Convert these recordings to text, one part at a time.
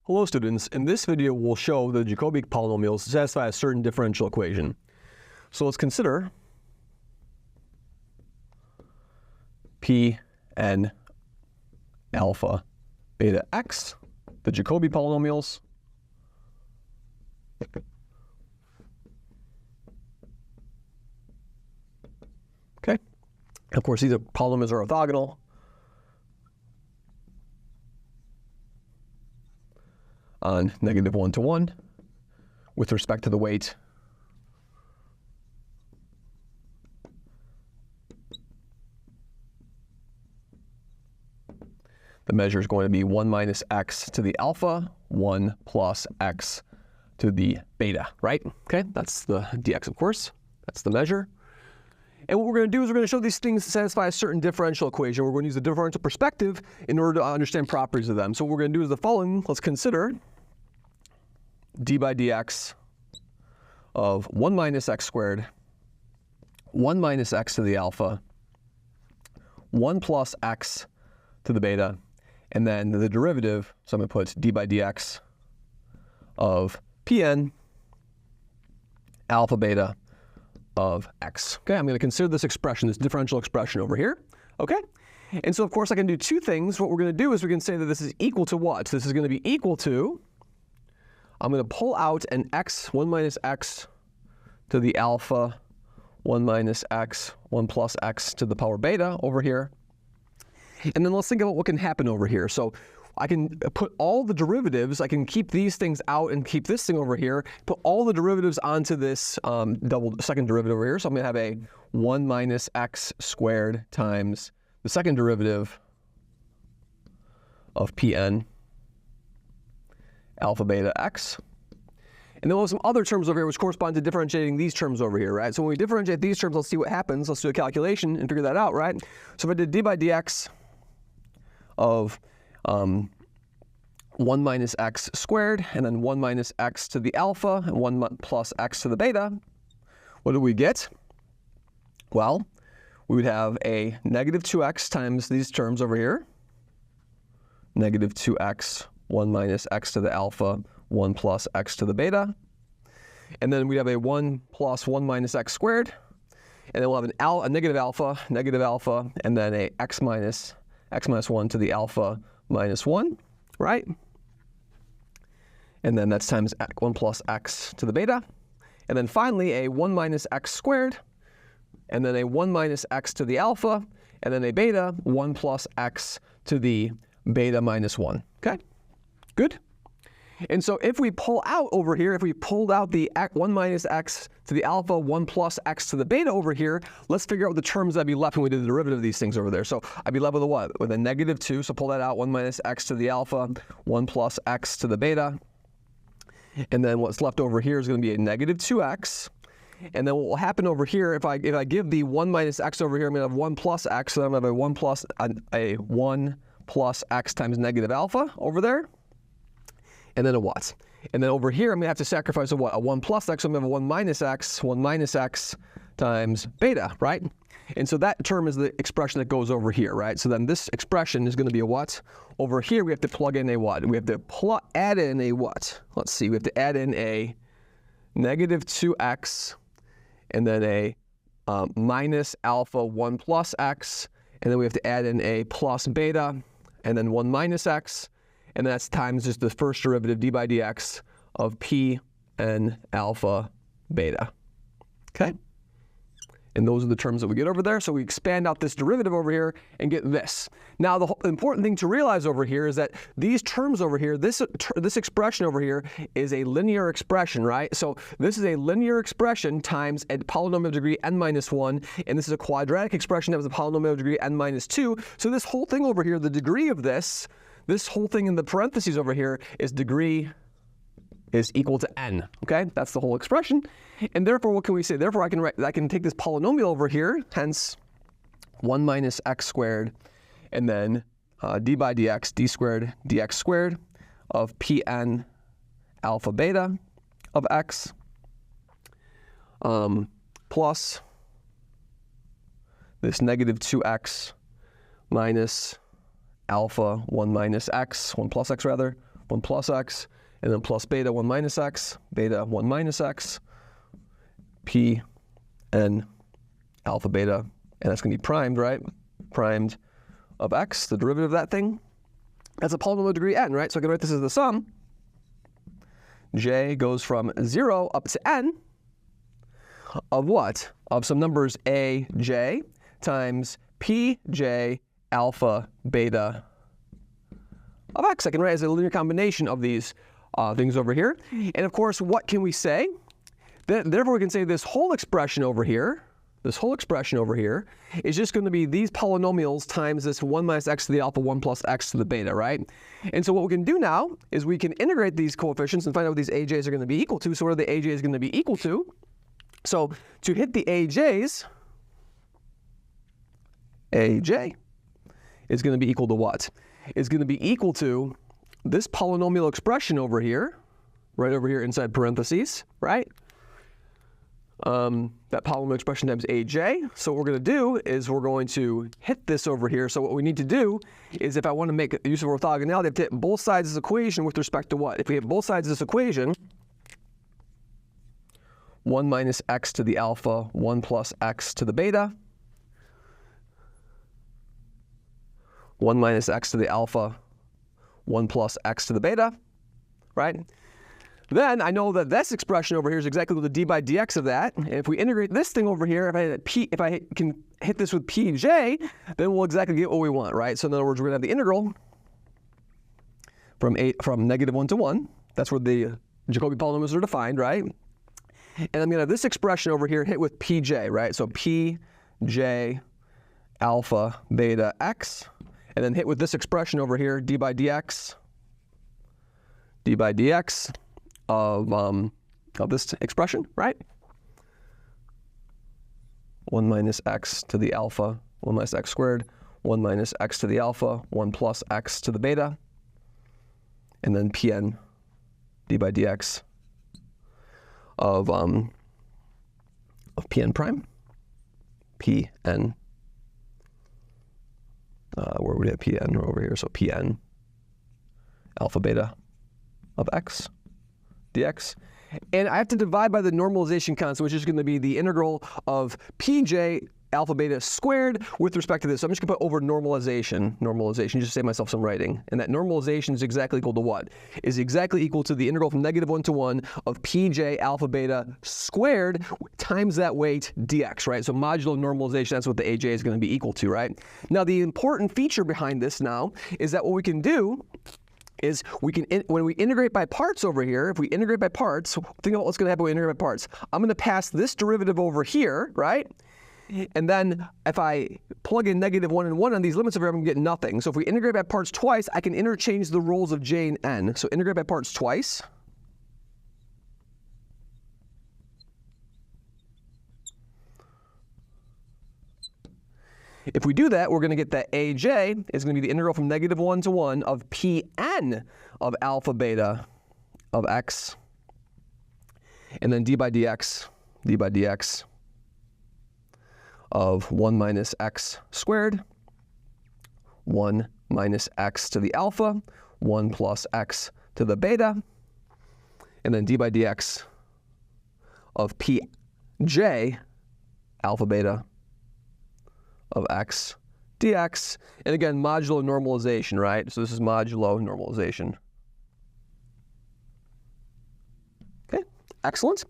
Hello students, in this video we'll show the Jacobi polynomials satisfy a certain differential equation. So let's consider Pn alpha beta x, the Jacobi polynomials. Okay, of course these polynomials are orthogonal. On -1 to 1 with respect to the weight the measure is going to be 1 minus x to the alpha, 1 plus x to the beta, right? Okay, that's the dx, of course. That's the measure. And what we're going to do is we're going to show these things satisfy a certain differential equation. We're going to use the differential perspective in order to understand properties of them. So what we're going to do is the following. Let's consider d by dx of 1 minus x squared, 1 minus x to the alpha, 1 plus x to the beta, and then the derivative, so I'm going to put d by dx of Pn alpha beta of x. Okay, I'm going to consider this expression, this differential expression over here. Okay, and so of course I can do two things. What we're going to do is we can say that this is equal to what? This is going to be equal to, I'm going to pull out an x, 1 minus x to the alpha, 1 minus x, 1 plus x to the power beta over here. And then let's think about what can happen over here. So I can put all the derivatives, I can keep these things out and keep this thing over here, put all the derivatives onto this second derivative over here. So I'm going to have a 1 minus x squared times the second derivative of Pn alpha beta x. And then we'll have some other terms over here which correspond to differentiating these terms over here, right? So when we differentiate these terms, let's see what happens. Let's do a calculation and figure that out, right? So if I did d by dx of 1 minus x squared, and then 1 minus x to the alpha, and 1 plus x to the beta, what do we get? Well, we would have a negative 2x times these terms over here, negative 2x, 1 minus x to the alpha, 1 plus x to the beta. And then we have a 1 plus 1 minus x squared. And then we'll have a negative alpha, and then a x minus 1 to the alpha minus 1, right? And then that's times 1 plus x to the beta. And then finally a 1 minus x squared, and then a 1 minus x to the alpha, and then a beta, 1 plus x to the beta minus 1, okay? Good. And so if we pull out over here, if we pulled out the 1 minus x to the alpha, 1 plus x to the beta over here, let's figure out what the terms that'd be left when we did the derivative of these things over there. So I'd be left with a what? With a negative 2, so pull that out, 1 minus x to the alpha, 1 plus x to the beta. And then what's left over here is going to be a negative 2x. And then what will happen over here, if I give the 1 minus x over here, I'm going to have 1 plus x, so I'm going to have a 1 plus x times negative alpha over there. And then a what? And then over here, I'm going to have to sacrifice a what? A 1 plus x, so I'm going to have a 1 minus x times beta, right? And so that term is the expression that goes over here, right? So then this expression is going to be a what? Over here, we have to plug in a what? We have to add in a what? Let's see, we have to add in a negative 2x, and then a minus alpha 1 plus x, and then we have to add in a plus beta, and then 1 minus x, and that's times just the first derivative, d by dx, of P n alpha beta. Okay? And those are the terms that we get over there. So we expand out this derivative over here and get this. Now, the important thing to realize over here is that these terms over here, this expression over here is a linear expression, right? So this is a linear expression times a polynomial of degree n minus 1, and this is a quadratic expression that has a polynomial of degree n minus 2. So this whole thing over here, the degree of this whole thing in the parentheses over here is degree is equal to n, okay? That's the whole expression. And therefore, what can we say? Therefore, I can take this polynomial over here, hence 1 minus x squared, and then d by dx, d squared, dx squared of Pn alpha beta of x plus this negative 2x minus alpha 1 minus x, 1 plus x rather, 1 plus x, and then plus beta 1 minus x, beta 1 minus x, p n alpha beta, and that's going to be primed, right? Primed of x, the derivative of that thing. That's a polynomial of degree n, right? So I can write this as the sum. J goes from 0 up to n of what? Of some numbers a, j times p, j, alpha, beta of x. I can write it as a linear combination of these things over here. And of course, what can we say? Therefore, we can say this whole expression over here, is just going to be these polynomials times this 1 minus x to the alpha, 1 plus x to the beta, right? And so what we can do now is we can integrate these coefficients and find out what these aj's are going to be equal to. So what are the aj's going to be equal to? So to hit the aj's, aj is going to be equal to what? It's going to be equal to this polynomial expression over here, right over here inside parentheses, right? That polynomial expression times aj. So what we're going to do is we're going to hit this over here. So what we need to do is, if I want to make use of orthogonality, I have to hit both sides of this equation with respect to what? If we hit both sides of this equation, 1 minus x to the alpha, 1 plus x to the beta, 1 minus x to the alpha, 1 plus x to the beta, right? Then I know that this expression over here is exactly equal to d by dx of that. And if we integrate this thing over here, if I can hit this with pj, then we'll exactly get what we want, right? So in other words, we're going to have the integral from negative 1 to 1. That's where the Jacobi polynomials are defined, right? And I'm going to have this expression over here hit with pj, right? So pj alpha beta x, and then hit with this expression over here, d by dx of this expression, right? 1 minus x to the alpha, 1 minus x squared, 1 minus x to the alpha, 1 plus x to the beta, and then pn d by dx of pn prime, pn, where would we have pn over here? So pn alpha beta of x dx. And I have to divide by the normalization constant, which is going to be the integral of pj alpha beta squared with respect to this. So I'm just going to put over normalization, just to save myself some writing. And that normalization is exactly equal to what? Is exactly equal to the integral from negative 1 to 1 of pj alpha beta squared times that weight dx, right? So modulo normalization, that's what the aj is going to be equal to, right? Now the important feature behind this now is that what we can do is when we integrate by parts over here, if we integrate by parts, think about what's going to happen when we integrate by parts. I'm going to pass this derivative over here, right? And then if I plug in negative 1 and 1 on these limits over here, I'm going to get nothing. So if we integrate by parts twice, I can interchange the roles of j and n. So integrate by parts twice. If we do that, we're going to get that aj is going to be the integral from negative 1 to 1 of pn of alpha beta of x, and then d by dx of 1 minus x squared, 1 minus x to the alpha, 1 plus x to the beta, and then d by dx of pj alpha beta of x dx, and again, modulo normalization, right? So this is modulo normalization. Okay, excellent.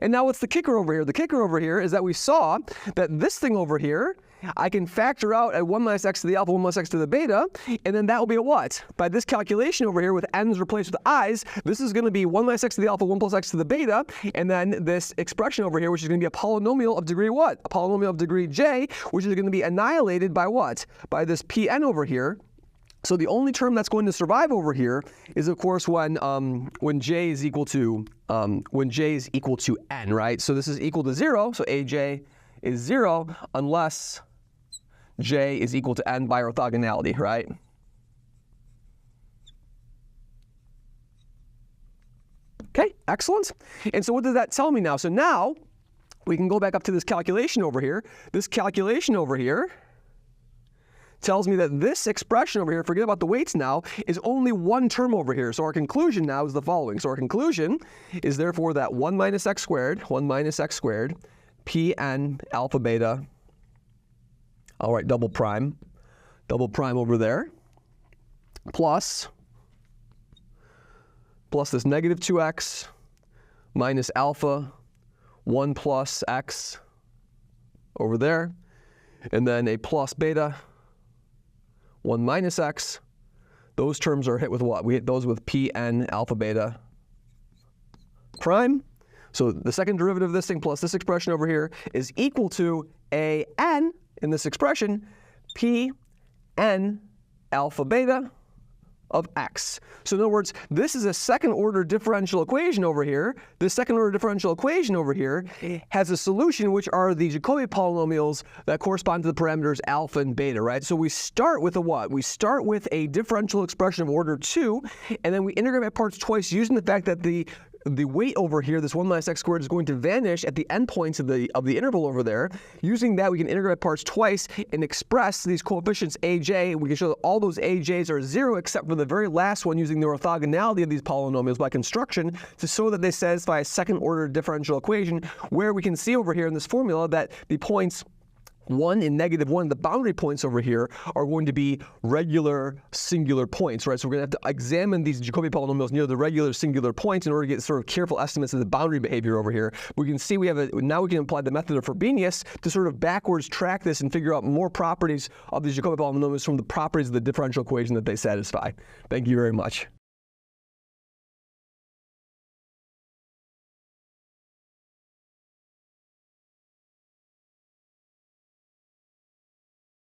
And now what's the kicker over here? The kicker over here is that we saw that this thing over here, I can factor out at 1 minus x to the alpha, 1 minus x to the beta, and then that will be a what? By this calculation over here with n's replaced with i's, this is going to be 1 minus x to the alpha, 1 plus x to the beta, and then this expression over here, which is going to be a polynomial of degree what? A polynomial of degree j, which is going to be annihilated by what? By this pn over here. So the only term that's going to survive over here is, of course, when j is equal to n, right? So this is equal to 0, so aj is 0 unless j is equal to n by orthogonality, right? Okay, excellent. And so what does that tell me now? So now we can go back up to this calculation over here. This calculation over here tells me that this expression over here, forget about the weights now, is only one term over here. So our conclusion now is the following. So our conclusion is therefore that 1 minus x squared, Pn alpha beta, all right, double prime over there, plus this negative 2x minus alpha 1 plus x over there, and then a plus beta 1 minus x. Those terms are hit with what? We hit those with Pn alpha beta prime. So the second derivative of this thing plus this expression over here is equal to an, in this expression, Pn alpha beta of x. So in other words, this is a second order differential equation over here. This second order differential equation over here has a solution, which are the Jacobi polynomials that correspond to the parameters alpha and beta, right? So we start with a what? We start with a differential expression of order 2, and then we integrate by parts twice using the fact that the weight over here, this 1 minus x squared, is going to vanish at the endpoints of the interval over there. Using that, we can integrate parts twice and express these coefficients aj. We can show that all those aj's are 0 except for the very last one, using the orthogonality of these polynomials by construction to show that they satisfy a second order differential equation, where we can see over here in this formula that the points 1 and -1, the boundary points over here, are going to be regular singular points, right? So we're going to have to examine these Jacobi polynomials near the regular singular points in order to get sort of careful estimates of the boundary behavior over here. We can see now we can apply the method of Frobenius to sort of backwards track this and figure out more properties of these Jacobi polynomials from the properties of the differential equation that they satisfy. Thank you very much.